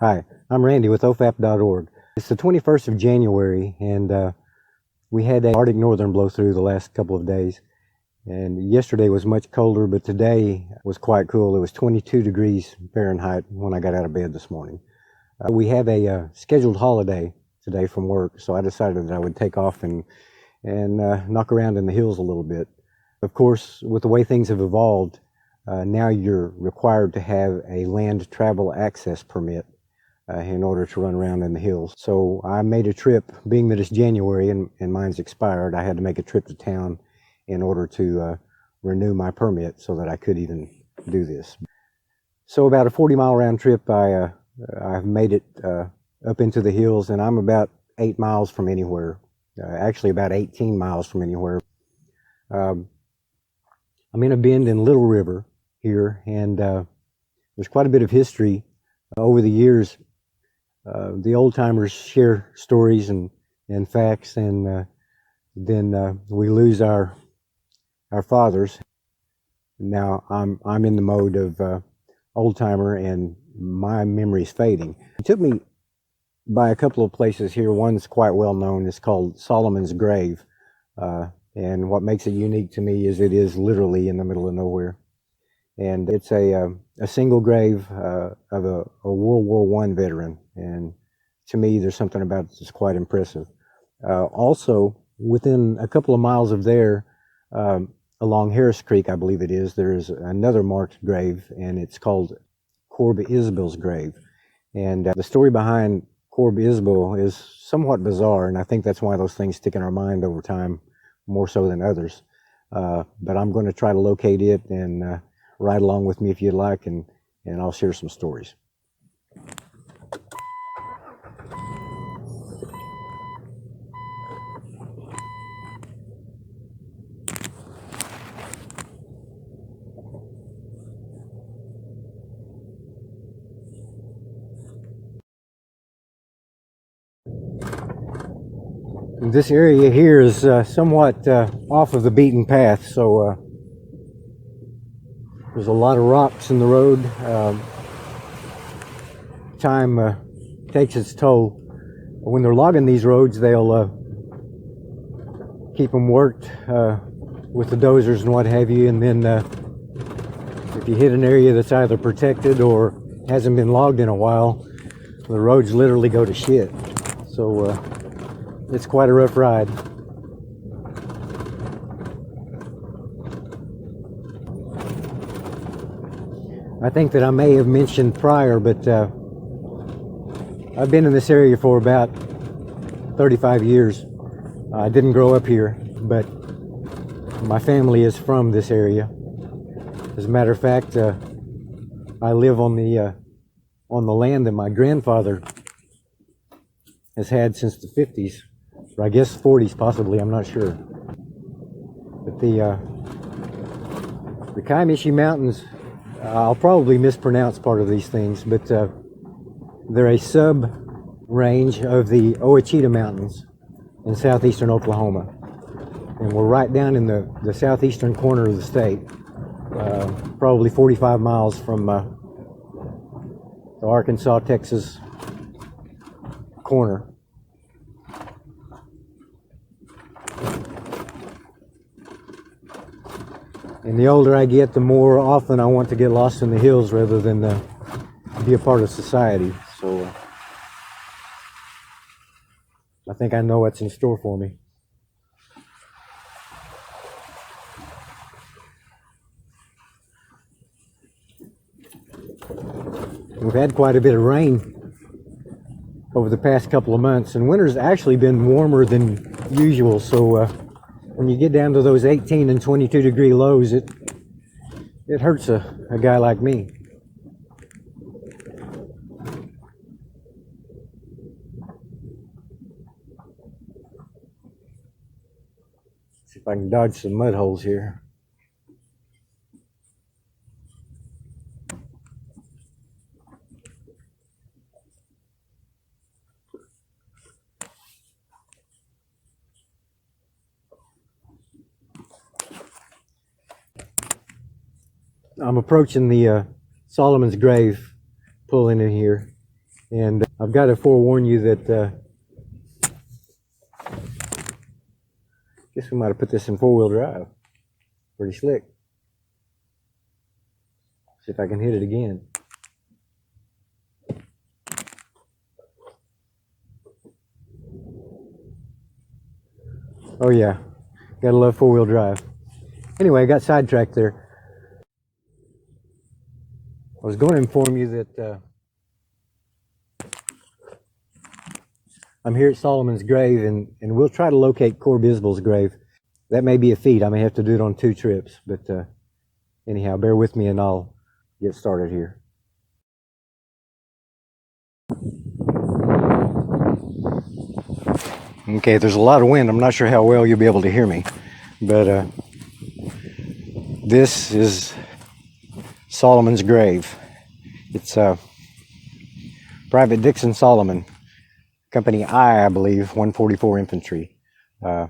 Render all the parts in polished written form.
Hi, I'm Randy with ofapt.org. It's the 21st of January, and we had an Arctic northern blow through the last couple of days. And yesterday was much colder, but today was quite cool. It was 22 degrees Fahrenheit when I got out of bed this morning. We have a scheduled holiday today from work, so I decided that I would take off and knock around in the hills a little bit. Of course, with the way things have evolved, now you're required to have a land travel access permit in order to run around in the hills. So I made a trip, being that it's January and mine's expired, I had to make a trip to town in order to renew my permit so that I could even do this. So about a 40-mile round trip, I've made it up into the hills, and I'm about 8 miles from anywhere, actually about 18 miles from anywhere. I'm in a bend in Little River here, and there's quite a bit of history over the years. The old timers share stories and facts, and then we lose our fathers. Now I'm in the mode of old timer, and my memory's fading. It took me by a couple of places here. One's quite well known. It's called Solomon's Grave, and what makes it unique to me is it is literally in the middle of nowhere. And it's a single grave of a World War I veteran. And to me, there's something about it that's quite impressive. Also, within a couple of miles of there, along Harris Creek, I believe it is, there is another marked grave, and it's called Corb Isbell's grave. And the story behind Corb Isbell is somewhat bizarre, and I think that's why those things stick in our mind over time, more so than others. But I'm going to try to locate it and ride along with me if you'd like, and I'll share some stories. This area here is somewhat off of the beaten path, so there's a lot of rocks in the road. Time takes its toll. When they're logging these roads, they'll keep them worked with the dozers and what have you, and then if you hit an area that's either protected or hasn't been logged in a while, the roads literally go to shit. So it's quite a rough ride. I think that I may have mentioned prior, but I've been in this area for about 35 years. I didn't grow up here, but my family is from this area. As a matter of fact, I live on the land that my grandfather has had since the 50s, or I guess 40s possibly, I'm not sure. But the Kiamichi Mountains, I'll probably mispronounce part of these things, but they're a sub-range of the Ouachita Mountains in southeastern Oklahoma. And we're right down in the southeastern corner of the state, probably 45 miles from the Arkansas-Texas corner. And the older I get, the more often I want to get lost in the hills rather than be a part of society. So I think I know what's in store for me. We've had quite a bit of rain over the past couple of months, and winter's actually been warmer than usual, so when you get down to those 18 and 22 degree lows, it hurts a guy like me. See if I can dodge some mud holes here. I'm approaching the Solomon's Grave, pulling in here, And I've got to forewarn you that guess we might have put this in four-wheel drive. Pretty slick. See if I can hit it again. Oh yeah, gotta love four-wheel drive. Anyway, I got sidetracked there. I was going to inform you that I'm here at Solomon's grave, and we'll try to locate Core Bisbell's grave. That may be a feat. I may have to do it on 2 trips, but anyhow, bear with me and I'll get started here. Okay, there's a lot of wind. I'm not sure how well you'll be able to hear me, but this is Solomon's grave. It's Private Dixon Solomon, Company I believe, 144 Infantry. I'm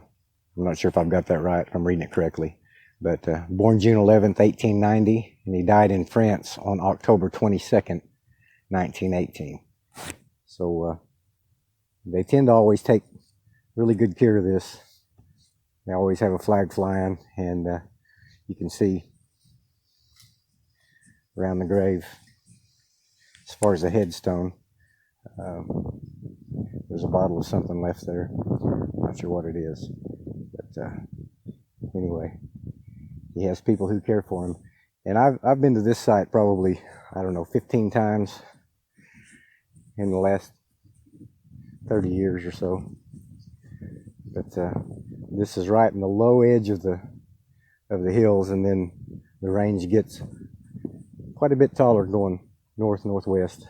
not sure if I've got that right, if I'm reading it correctly. But born June 11th, 1890, and he died in France on October 22nd, 1918. So they tend to always take really good care of this. They always have a flag flying, and you can see around the grave, as far as the headstone, there's a bottle of something left there. Not sure what it is, but anyway, he has people who care for him. And I've been to this site probably, I don't know, 15 times in the last 30 years or so. But this is right in the low edge of the hills, and then the range gets quite a bit taller going northwest.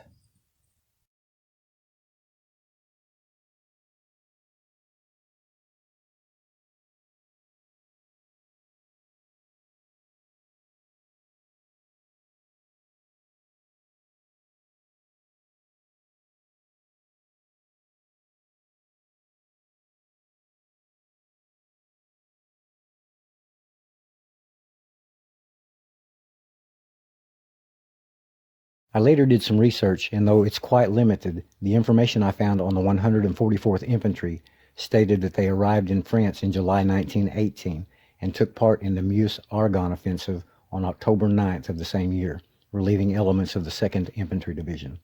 I later did some research, and though it's quite limited, the information I found on the 144th Infantry stated that they arrived in France in July 1918 and took part in the Meuse-Argonne offensive on October 9th of the same year, relieving elements of the 2nd Infantry Division.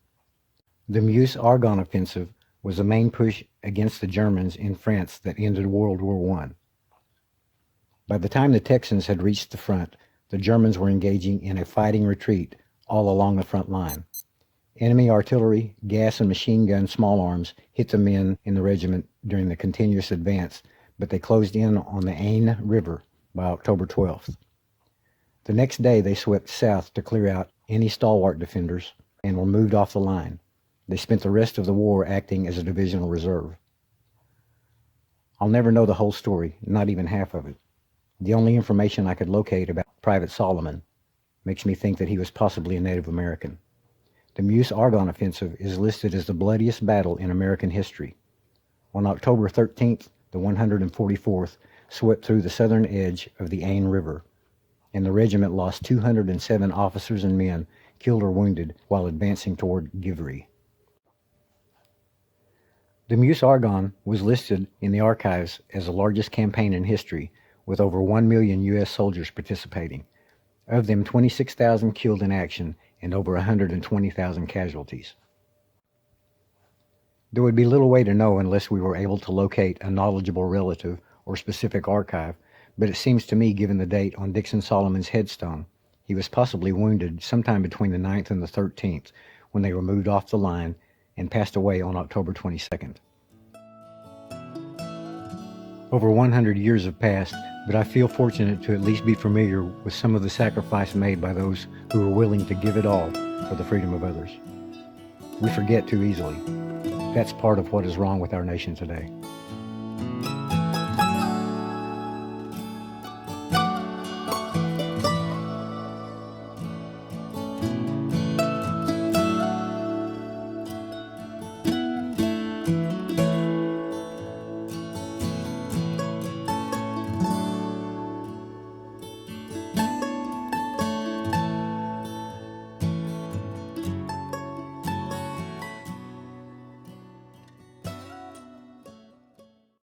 The Meuse-Argonne offensive was the main push against the Germans in France that ended World War I. By the time the Texans had reached the front, the Germans were engaging in a fighting retreat all along the front line. Enemy artillery, gas and machine gun small arms hit the men in the regiment during the continuous advance, but they closed in on the Aisne River by October 12th. The next day they swept south to clear out any stalwart defenders and were moved off the line. They spent the rest of the war acting as a divisional reserve. I'll never know the whole story, not even half of it. The only information I could locate about Private Solomon makes me think that he was possibly a Native American. The Meuse-Argonne offensive is listed as the bloodiest battle in American history. On October 13th, the 144th swept through the southern edge of the Aisne River, and the regiment lost 207 officers and men, killed or wounded, while advancing toward Givry. The Meuse-Argonne was listed in the archives as the largest campaign in history, with over 1 million U.S. soldiers participating. Of them, 26,000 killed in action and over 120,000 casualties. There would be little way to know unless we were able to locate a knowledgeable relative or specific archive, but it seems to me, given the date on Dixon Solomon's headstone, he was possibly wounded sometime between the 9th and the 13th when they were moved off the line and passed away on October 22nd. Over 100 years have passed, but I feel fortunate to at least be familiar with some of the sacrifice made by those who were willing to give it all for the freedom of others. We forget too easily. That's part of what is wrong with our nation today.